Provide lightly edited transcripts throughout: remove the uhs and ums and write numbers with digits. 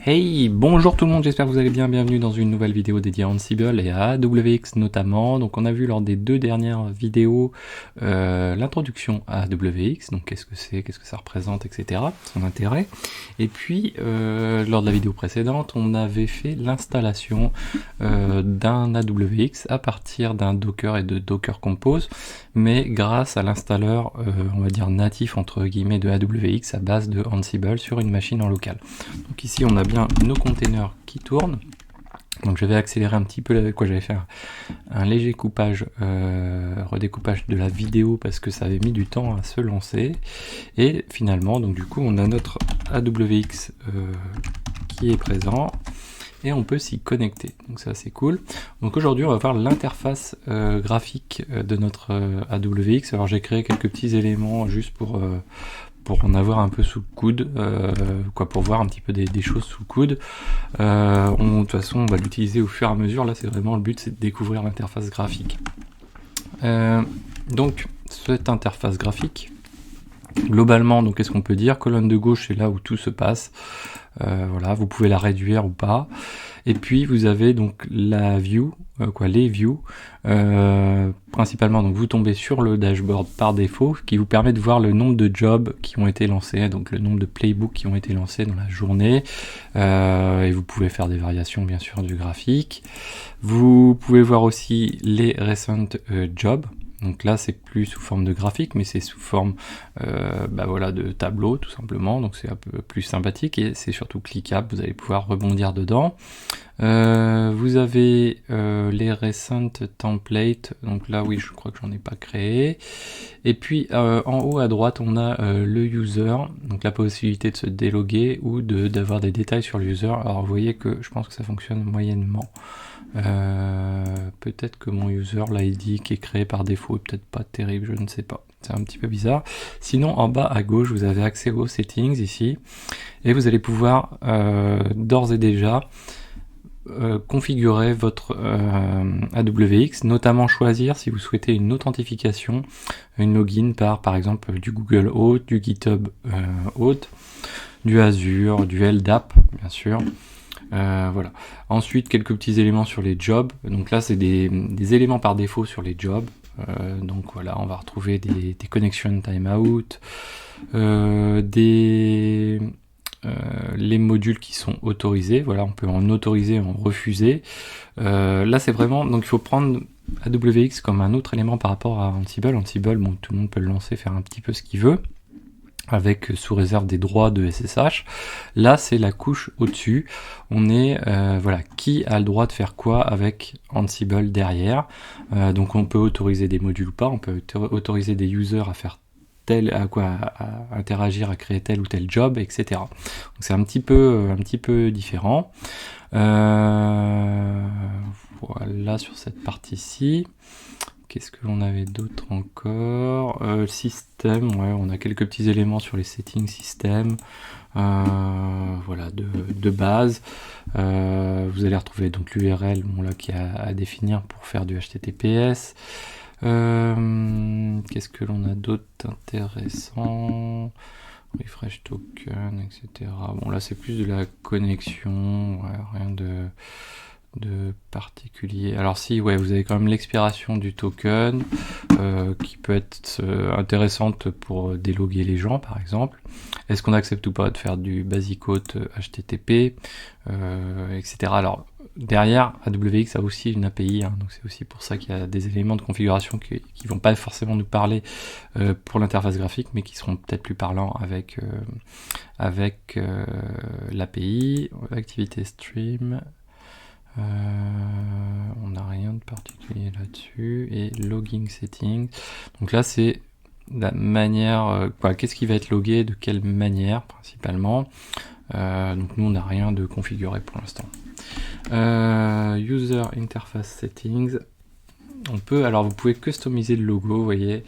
Hey, bonjour tout le monde, j'espère que vous allez bien, bienvenue dans une nouvelle vidéo dédiée à Ansible et à AWX notamment. Donc on a vu lors des deux dernières vidéos l'introduction à AWX, donc qu'est-ce que c'est, qu'est-ce que ça représente, etc., son intérêt. Et puis lors de la vidéo précédente, on avait fait l'installation d'un AWX à partir d'un Docker et de Docker Compose, mais grâce à l'installeur, on va dire natif entre guillemets de AWX à base de Ansible sur une machine en local. Donc ici on a bien nos containers qui tournent. Donc je vais accélérer un petit peu avec quoi j'avais fait un léger coupage, redécoupage de la vidéo parce que ça avait mis du temps à se lancer. Et finalement, donc du coup, on a notre AWX qui est présent et on peut s'y connecter. Donc ça c'est cool. Donc aujourd'hui, on va voir l'interface graphique de notre AWX. Alors j'ai créé quelques petits éléments juste pour en avoir un peu sous le coude, pour voir un petit peu des choses sous le coude. De toute façon, on va l'utiliser au fur et à mesure. Là, c'est vraiment le but, c'est de découvrir l'interface graphique. Donc, cette interface graphique, globalement, donc qu'est-ce qu'on peut dire? Colonne de gauche, c'est là où tout se passe. Voilà, vous pouvez la réduire ou pas. Et puis vous avez donc la view, les views. Principalement, donc vous tombez sur le dashboard par défaut, qui vous permet de voir le nombre de jobs qui ont été lancés, donc le nombre de playbooks qui ont été lancés dans la journée. Et vous pouvez faire des variations bien sûr du graphique. Vous pouvez voir aussi les recent jobs. Donc là, c'est plus sous forme de graphique, mais c'est sous forme de tableau, tout simplement. Donc c'est un peu plus sympathique et c'est surtout cliquable. Vous allez pouvoir rebondir dedans. Vous avez les recent templates. Donc là, oui, je crois que j'en ai pas créé. Et puis en haut à droite, on a le user. Donc la possibilité de se déloguer ou d'avoir des détails sur le user. Alors vous voyez que je pense que ça fonctionne moyennement. Peut-être que mon user, l'ID qui est créé par défaut est peut-être pas terrible, je ne sais pas. C'est un petit peu bizarre. Sinon, en bas à gauche, vous avez accès aux settings ici. Et vous allez pouvoir d'ores et déjà configurer votre AWX, notamment choisir si vous souhaitez une authentification, une login par exemple du Google Auth, du GitHub Auth, du Azure, du LDAP bien sûr. Voilà. Ensuite, quelques petits éléments sur les jobs. Donc là, c'est des éléments par défaut sur les jobs. Donc voilà, on va retrouver des connection timeout, les modules qui sont autorisés. Voilà, on peut en autoriser, en refuser. Là, c'est vraiment... Donc il faut prendre AWX comme un autre élément par rapport à Ansible. Ansible, bon, tout le monde peut le lancer, faire un petit peu ce qu'il veut, avec sous réserve des droits de SSH. Là, c'est la couche au-dessus. On est, qui a le droit de faire quoi avec Ansible derrière. Donc on peut autoriser des modules ou pas, on peut autoriser des users à faire à interagir, à créer tel ou tel job, etc. Donc c'est un petit peu différent. Voilà sur cette partie-ci. Qu'est-ce que l'on avait d'autre encore? Système, ouais, on a quelques petits éléments sur les settings système, de base. Vous allez retrouver donc l'URL, qui est à définir pour faire du HTTPS. Qu'est-ce que l'on a d'autre intéressant? Refresh token, etc. Bon, là c'est plus de la connexion, rien de particulier. Alors si, vous avez quand même l'expiration du token qui peut être intéressante pour déloguer les gens par exemple. Est-ce qu'on accepte ou pas de faire du basic auth HTTP, etc. Alors derrière, AWX a aussi une API, donc c'est aussi pour ça qu'il y a des éléments de configuration qui vont pas forcément nous parler pour l'interface graphique, mais qui seront peut-être plus parlants avec l'API. Activité stream. On n'a rien de particulier là-dessus. Et logging settings. Donc là, c'est la manière. Qu'est-ce qui va être logué, de quelle manière principalement. Donc nous, on n'a rien de configuré pour l'instant. User interface settings. Alors vous pouvez customiser le logo, vous voyez.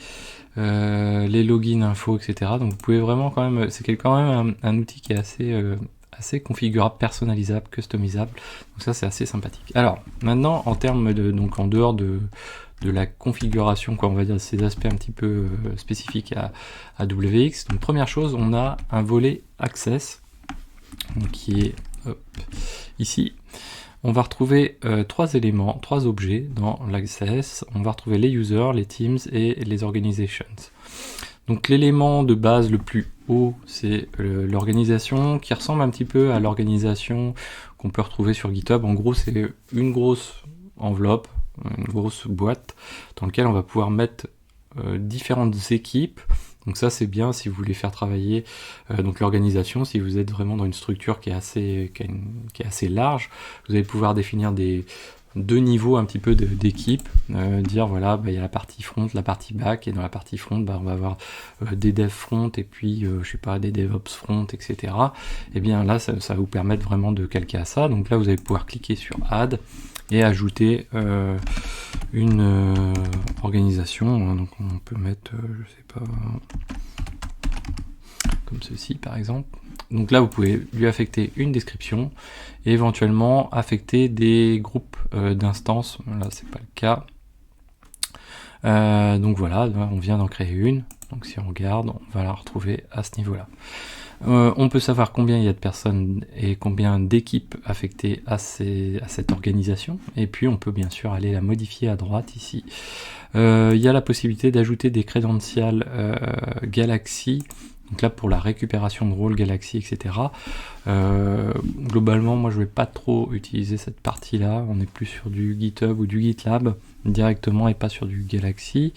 Les login infos, etc. Donc vous pouvez vraiment quand même. C'est quand même un outil qui est assez configurable, personnalisable, customisable. Donc ça c'est assez sympathique. Alors maintenant en termes donc en dehors de la configuration, on va dire ces aspects un petit peu spécifiques à AWX. Donc première chose, on a un volet Access donc, qui est hop, ici, on va retrouver 3 éléments, 3 objets dans l'Access. On va retrouver les users, les teams et les organizations. Donc l'élément de base le plus haut, c'est l'organisation, qui ressemble un petit peu à l'organisation qu'on peut retrouver sur GitHub. En gros, c'est une grosse enveloppe, une grosse boîte, dans laquelle on va pouvoir mettre différentes équipes. Donc ça c'est bien si vous voulez faire travailler donc l'organisation, si vous êtes vraiment dans une structure qui est assez large, vous allez pouvoir définir deux niveaux un petit peu d'équipe, dire voilà, il y a la partie front, la partie back, et dans la partie front, on va avoir des devs front et puis je sais pas, des DevOps front, etc. Et bien là ça va vous permettre vraiment de calquer à ça. Donc là vous allez pouvoir cliquer sur Add et ajouter une organisation. Donc on peut mettre, je sais pas, comme ceci par exemple. Donc là vous pouvez lui affecter une description et éventuellement affecter des groupes d'instances. Là c'est pas le cas. Donc voilà, on vient d'en créer une. Donc si on regarde, on va la retrouver à ce niveau-là. On peut savoir combien il y a de personnes et combien d'équipes affectées à cette organisation. Et puis on peut bien sûr aller la modifier à droite ici. Il y a la possibilité d'ajouter des credentials Galaxy. Donc là pour la récupération de rôle Galaxy, etc. Globalement moi je vais pas trop utiliser cette partie là, on est plus sur du GitHub ou du GitLab directement et pas sur du Galaxy.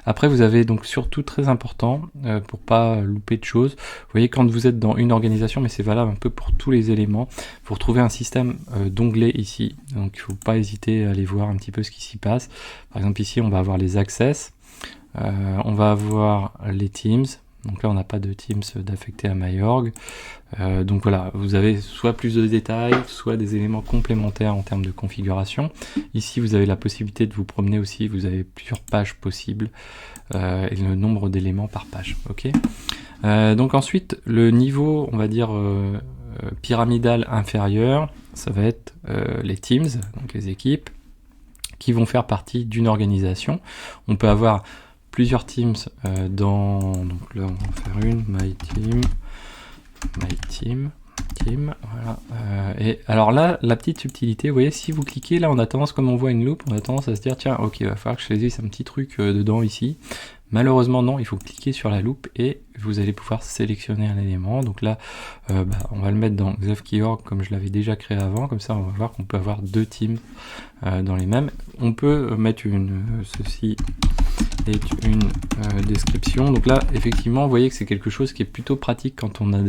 Après vous avez donc surtout très important pour pas louper de choses, vous voyez quand vous êtes dans une organisation, mais c'est valable un peu pour tous les éléments, vous retrouvez un système d'onglets ici, donc il faut pas hésiter à aller voir un petit peu ce qui s'y passe. Par exemple ici on va avoir les access, on va avoir les teams. Donc là on n'a pas de Teams d'affecter à MyOrg. Donc voilà, vous avez soit plus de détails, soit des éléments complémentaires en termes de configuration. Ici vous avez la possibilité de vous promener aussi, vous avez plusieurs pages possibles et le nombre d'éléments par page. Ok. Donc ensuite le niveau, on va dire pyramidal inférieur, ça va être les teams, donc les équipes, qui vont faire partie d'une organisation. On peut avoir plusieurs teams donc là on va en faire une, my team, voilà. Et alors là, la petite subtilité, vous voyez, si vous cliquez, là on a tendance, comme on voit une loupe, on a tendance à se dire, tiens, ok, il va falloir que je choisisse un petit truc dedans ici. Malheureusement non, il faut cliquer sur la loupe et vous allez pouvoir sélectionner un élément. Donc là, on va le mettre dans xavkey.org comme je l'avais déjà créé avant, comme ça on va voir qu'on peut avoir deux teams dans les mêmes. On peut mettre ceci est une description. Donc là, effectivement, vous voyez que c'est quelque chose qui est plutôt pratique quand on a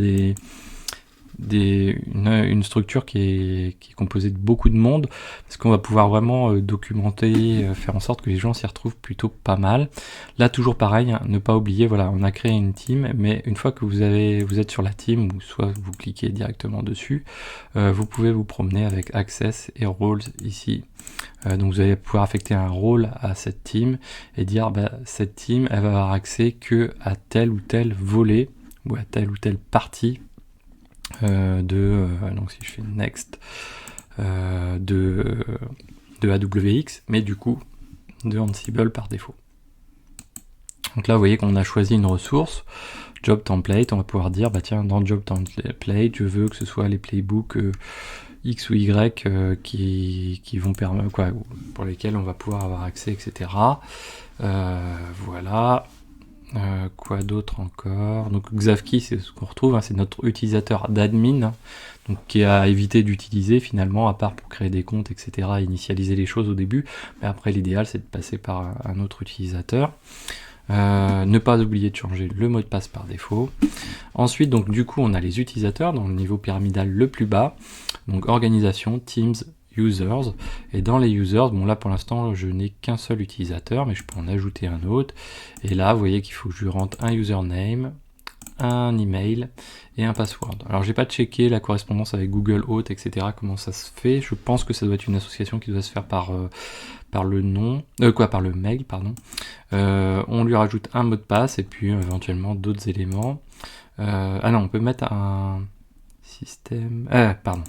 une structure qui est composée de beaucoup de monde, parce qu'on va pouvoir vraiment documenter, faire en sorte que les gens s'y retrouvent plutôt pas mal. Là toujours pareil, hein, ne pas oublier, voilà, on a créé une team, mais une fois que vous êtes sur la team, ou soit vous cliquez directement dessus, vous pouvez vous promener avec Access et Roles ici. Donc vous allez pouvoir affecter un rôle à cette team et dire cette team elle va avoir accès que à tel ou tel volet ou à telle ou telle partie donc si je fais next de AWX, mais du coup de Ansible par défaut. Donc là vous voyez qu'on a choisi une ressource job template, on va pouvoir dire tiens, dans job template je veux que ce soit les playbooks X ou Y qui vont permettre pour lesquels on va pouvoir avoir accès, etc. Voilà. Quoi d'autre encore? Donc Xavkey, c'est ce qu'on retrouve, hein, c'est notre utilisateur d'admin, hein, donc qui est à éviter d'utiliser finalement, à part pour créer des comptes, etc. Initialiser les choses au début, mais après l'idéal c'est de passer par un autre utilisateur. Ne pas oublier de changer le mot de passe par défaut. Ensuite, donc du coup, on a les utilisateurs dans le niveau pyramidal le plus bas. Donc organisation, teams, users. Et dans les users, bon là pour l'instant, je n'ai qu'un seul utilisateur, mais je peux en ajouter un autre. Et là, vous voyez qu'il faut que je rentre un username, un email et un password. Alors j'ai pas checké la correspondance avec Google Auth, etc. Comment ça se fait. Je pense que ça doit être une association qui doit se faire par le nom, par le mail, pardon. On lui rajoute un mot de passe et puis éventuellement d'autres éléments. Ah non, on peut mettre un système. Pardon.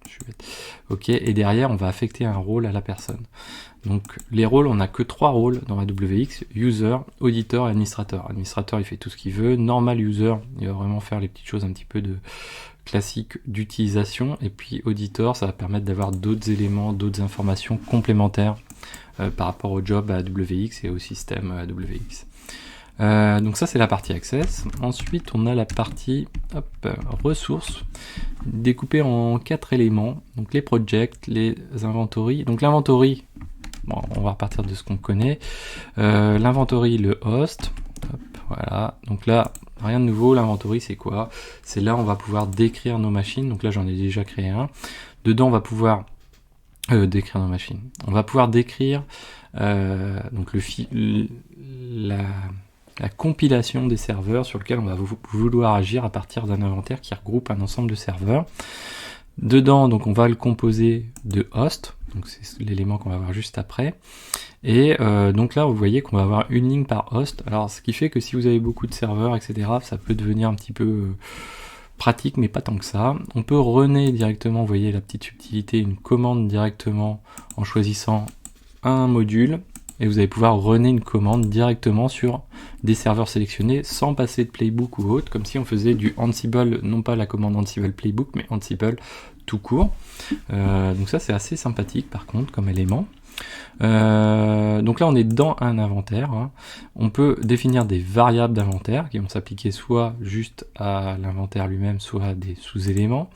Je suis bête. Ok, et derrière on va affecter un rôle à la personne. Donc les rôles, on n'a que 3 rôles dans AWX, user, auditeur et administrateur. Administrateur il fait tout ce qu'il veut, normal user, il va vraiment faire les petites choses un petit peu classique d'utilisation, et puis auditor, ça va permettre d'avoir d'autres éléments, d'autres informations complémentaires par rapport au job AWX et au système AWX. Donc ça c'est la partie Access. Ensuite on a la partie ressources, découpée en 4 éléments, donc les projects, les inventories. Donc l'inventory, bon, on va repartir de ce qu'on connaît. L'inventory, le host, voilà, donc là rien de nouveau. L'inventory c'est quoi? C'est là on va pouvoir décrire nos machines, donc là j'en ai déjà créé un. Dedans on va pouvoir décrire nos machines. On va pouvoir décrire donc la compilation des serveurs sur lequel on va vouloir agir à partir d'un inventaire qui regroupe un ensemble de serveurs. Dedans, donc on va le composer de host, donc c'est l'élément qu'on va voir juste après. Et donc là, vous voyez qu'on va avoir une ligne par host. Alors, ce qui fait que si vous avez beaucoup de serveurs, etc., ça peut devenir un petit peu pratique, mais pas tant que ça. On peut runner directement, vous voyez la petite subtilité, une commande directement en choisissant un module. Et vous allez pouvoir runner une commande directement sur des serveurs sélectionnés sans passer de playbook ou autre, comme si on faisait du Ansible, non pas la commande Ansible playbook, mais Ansible tout court. Donc ça c'est assez sympathique par contre comme élément. Donc là on est dans un inventaire, hein. On peut définir des variables d'inventaire qui vont s'appliquer soit juste à l'inventaire lui-même, soit à des sous-éléments.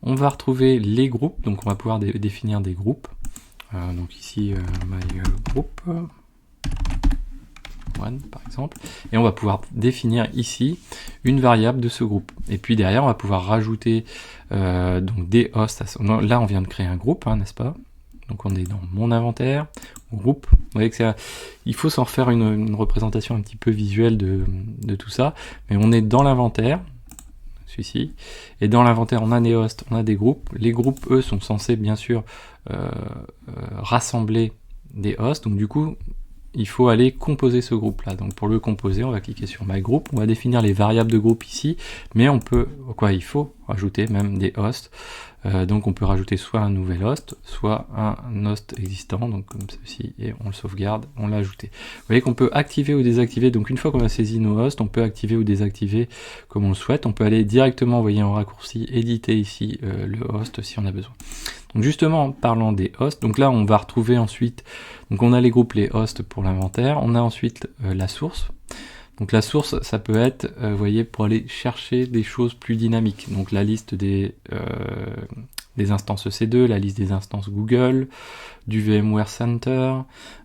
On va retrouver les groupes, donc on va pouvoir définir des groupes. Donc ici my group one par exemple, et on va pouvoir définir ici une variable de ce groupe. Et puis derrière on va pouvoir rajouter donc des hosts. Là on vient de créer un groupe, hein, n'est-ce pas? Donc on est dans mon inventaire, groupe. Vous voyez que il faut s'en faire une représentation un petit peu visuelle de tout ça, mais on est dans l'inventaire. Celui-ci. Et dans l'inventaire, on a des hosts, on a des groupes. Les groupes, eux, sont censés, bien sûr, rassembler des hosts. Donc, du coup, il faut aller composer ce groupe-là. Donc, pour le composer, on va cliquer sur My Group. On va définir les variables de groupe ici. Mais on peut, il faut rajouter même des hosts. Donc, on peut rajouter soit un nouvel host, soit un host existant. Donc, comme ceci, et on le sauvegarde, on l'a ajouté. Vous voyez qu'on peut activer ou désactiver. Donc, une fois qu'on a saisi nos hosts, on peut activer ou désactiver comme on le souhaite. On peut aller directement, vous voyez en raccourci, éditer ici le host si on a besoin. Donc, justement, en parlant des hosts, donc là, on va retrouver ensuite, donc on a les groupes, les hosts pour l'inventaire. On a ensuite la source. Donc la source, ça peut être, vous voyez, pour aller chercher des choses plus dynamiques. Donc la liste des instances EC2, la liste des instances Google, du VMware Center,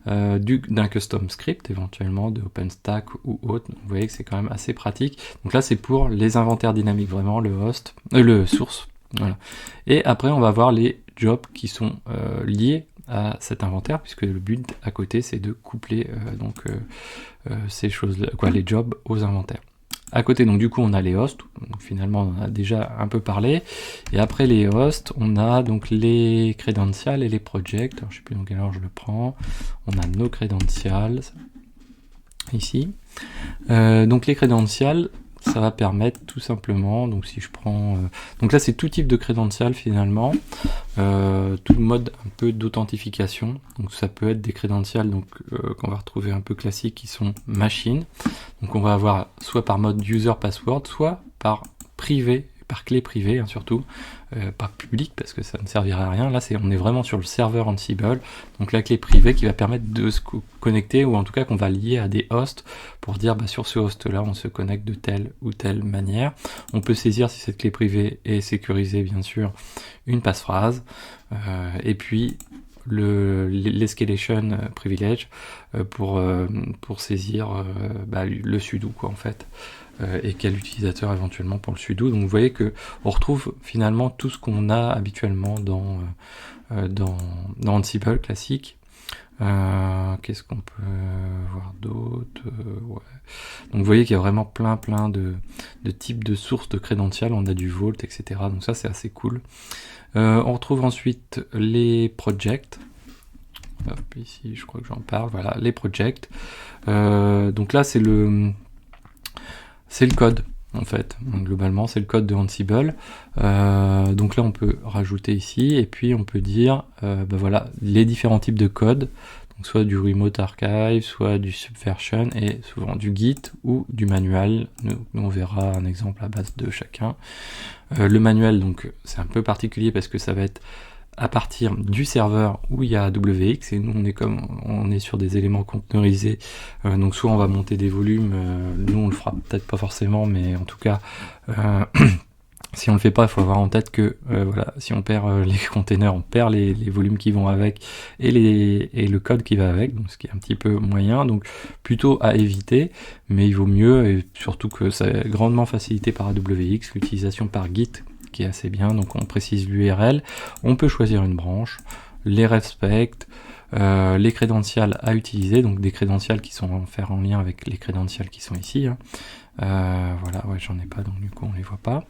d'un custom script éventuellement, de OpenStack ou autre. Donc, vous voyez que c'est quand même assez pratique. Donc là, c'est pour les inventaires dynamiques, vraiment le host, le source. Voilà. Et après, on va voir les jobs qui sont liés à cet inventaire, puisque le but à côté c'est de coupler ces choses, les jobs aux inventaires. À côté, donc du coup, on a les hosts. Donc, finalement, on en a déjà un peu parlé. Et après les hosts, on a donc les credentials et les projects. Alors, je sais plus dans quel ordre je le prends. On a nos credentials ici. Donc les credentials, ça va permettre tout simplement, donc si je prends, donc là c'est tout type de credentials finalement, tout mode un peu d'authentification. Donc ça peut être des credentials donc qu'on va retrouver un peu classiques qui sont machine. Donc on va avoir soit par mode user password, soit par privé, par clé privée hein, surtout, pas public parce que ça ne servirait à rien. Là on est vraiment sur le serveur Ansible, donc la clé privée qui va permettre de se connecter, ou en tout cas qu'on va lier à des hosts pour dire sur ce host là on se connecte de telle ou telle manière. On peut saisir, si cette clé privée est sécurisée bien sûr, une passphrase, et puis l'escalation privilege pour saisir le sudo en fait, et quel utilisateur éventuellement pour le sudo. Donc vous voyez que on retrouve finalement tout ce qu'on a habituellement dans Ansible classique. Qu'est-ce qu'on peut voir d'autre? Ouais. Donc vous voyez qu'il y a vraiment plein de types de sources de credentials. On a du Vault, etc. Donc ça c'est assez cool. On retrouve ensuite les projects. Hop, ici je crois que j'en parle. Voilà, les projects. Donc là c'est le code en fait. Donc, globalement c'est le code de Ansible. Donc là on peut rajouter ici et puis on peut dire voilà les différents types de codes. donc soit du remote archive, soit du subversion, et souvent du git ou du manual. Nous on verra un exemple à base de chacun. Le manuel, donc c'est un peu particulier parce que ça va être à partir du serveur où il y a AWX, et nous on est sur des éléments conteneurisés, donc soit on va monter des volumes, nous on le fera peut-être pas forcément, mais en tout cas si on le fait pas, il faut avoir en tête que voilà, si on perd les containers, on perd les volumes qui vont avec et le code qui va avec, donc ce qui est un petit peu moyen, donc plutôt à éviter, mais il vaut mieux, et surtout que ça est grandement facilité par AWX, l'utilisation par Git qui est assez bien, donc on précise l'URL, on peut choisir une branche, les respects, les crédentials à utiliser, donc des crédentials qui sont en lien avec les crédentials qui sont ici, hein. Voilà, ouais, j'en ai pas, donc du coup on les voit pas.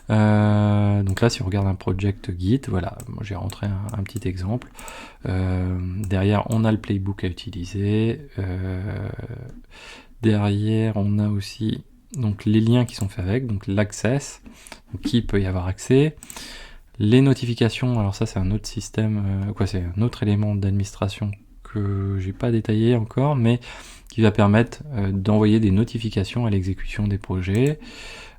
Donc là si on regarde un project Git, voilà, moi j'ai rentré un petit exemple. Derrière on a le playbook à utiliser, derrière on a aussi donc les liens qui sont faits avec, donc l'access, qui peut y avoir accès, les notifications, alors ça c'est un autre système, c'est un autre élément d'administration que j'ai pas détaillé encore, mais qui va permettre d'envoyer des notifications à l'exécution des projets.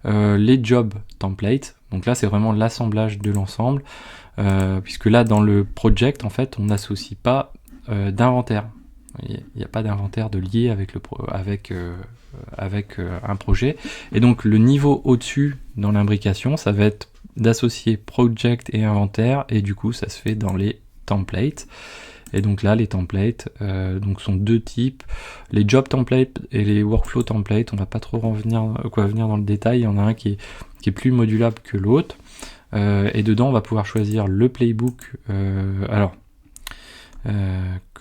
Les job templates, donc là c'est vraiment l'assemblage de l'ensemble, puisque là dans le project en fait on n'associe pas d'inventaire, il n'y a pas d'inventaire de lié avec un projet, et donc le niveau au-dessus dans l'imbrication ça va être d'associer project et inventaire, et du coup ça se fait dans les templates. Et donc là, les templates donc sont deux types, les job templates et les workflow templates. On va pas trop venir dans le détail. Il y en a un qui est plus modulable que l'autre. Et dedans, on va pouvoir choisir le playbook. Que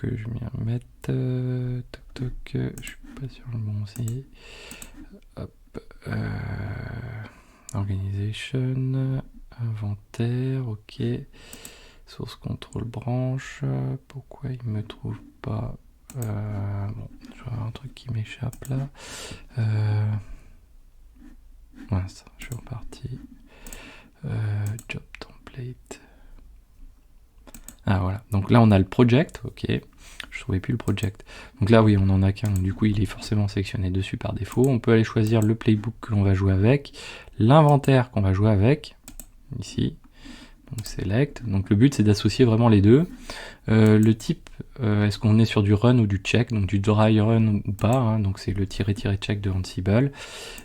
je m'y remette. Je suis pas sur le bon aussi. Hop. Organization, inventaire, ok. Source contrôle branche, pourquoi il me trouve pas bon, je vais avoir un truc qui m'échappe là. Voilà, ça, je suis reparti. Job template. Ah voilà, donc là on a le project, ok. Je trouvais plus le project. Donc là oui, on en a qu'un, donc du coup il est forcément sélectionné dessus par défaut. On peut aller choisir le playbook que l'on va jouer avec, l'inventaire qu'on va jouer avec, ici. Donc select, donc le but c'est d'associer vraiment les deux. Le type, est-ce qu'on est sur du run ou du check, donc du dry run ou pas, hein, donc c'est le -check de Ansible.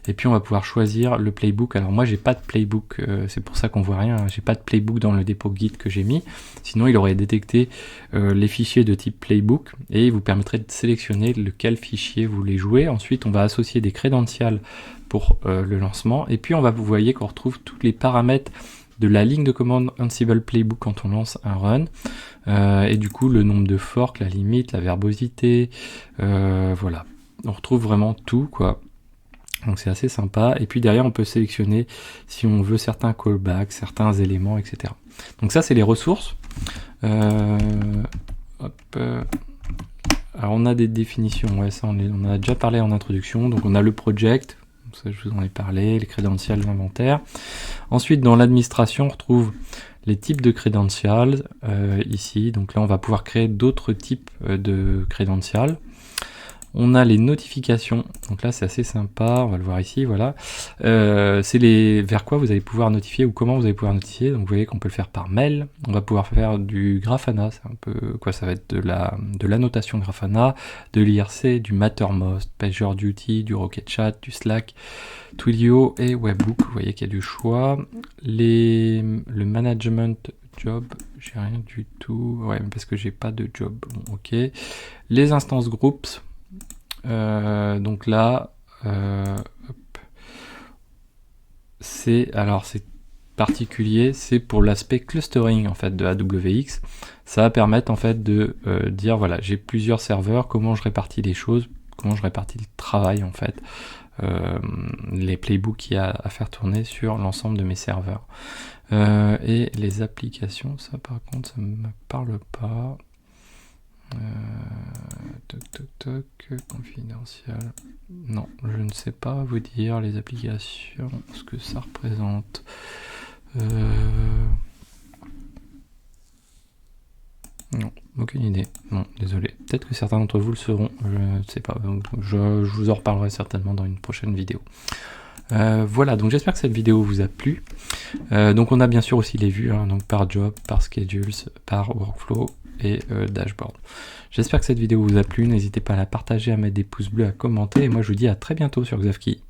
Et puis on va pouvoir choisir le playbook. Alors moi j'ai pas de playbook, c'est pour ça qu'on voit rien, hein. J'ai pas de playbook dans le dépôt Git que j'ai mis, sinon il aurait détecté les fichiers de type playbook, et il vous permettrait de sélectionner lequel fichier vous voulez jouer. Ensuite on va associer des credentials pour le lancement, et puis vous voyez qu'on retrouve tous les paramètres de la ligne de commande Ansible Playbook quand on lance un run, et du coup le nombre de forks, la limite, la verbosité, voilà, on retrouve vraiment tout quoi, donc c'est assez sympa. Et puis derrière on peut sélectionner si on veut certains callbacks, certains éléments, etc. Donc ça c'est les ressources. Hop. Alors on a des définitions, ouais, ça on a déjà parlé en introduction. Donc on a le project, ça je vous en ai parlé, les credentials, l'inventaire. Ensuite dans l'administration on retrouve les types de credentials ici, donc là on va pouvoir créer d'autres types de credentials. On a les notifications, donc là c'est assez sympa, on va le voir ici, voilà. C'est vers quoi vous allez pouvoir notifier, ou comment vous allez pouvoir notifier. Donc vous voyez qu'on peut le faire par mail, on va pouvoir faire du Grafana, c'est un peu quoi, ça va être de l'annotation Grafana, de l'IRC, du Mattermost, PagerDuty, du Rocket.Chat, du Slack, Twilio et Webhook. Vous voyez qu'il y a du choix. Le management job, j'ai rien du tout, ouais, parce que j'ai pas de job, bon, ok. Les instances groups, donc là, c'est particulier, c'est pour l'aspect clustering en fait de AWX. Ça va permettre en fait de dire voilà, j'ai plusieurs serveurs, comment je répartis les choses, comment je répartis le travail en fait, les playbooks qu'il y a à faire tourner sur l'ensemble de mes serveurs. Et les applications, ça par contre ça me parle pas. Confidentiel. Non, je ne sais pas vous dire les applications, ce que ça représente. Non, aucune idée. Non, désolé. Peut-être que certains d'entre vous le seront, je ne sais pas. Donc, je vous en reparlerai certainement dans une prochaine vidéo. Voilà, donc j'espère que cette vidéo vous a plu. Donc on a bien sûr aussi les vues, hein, donc par job, par schedules, par workflow et dashboard. J'espère que cette vidéo vous a plu. N'hésitez pas à la partager, à mettre des pouces bleus, à commenter. Et moi je vous dis à très bientôt sur Xavki.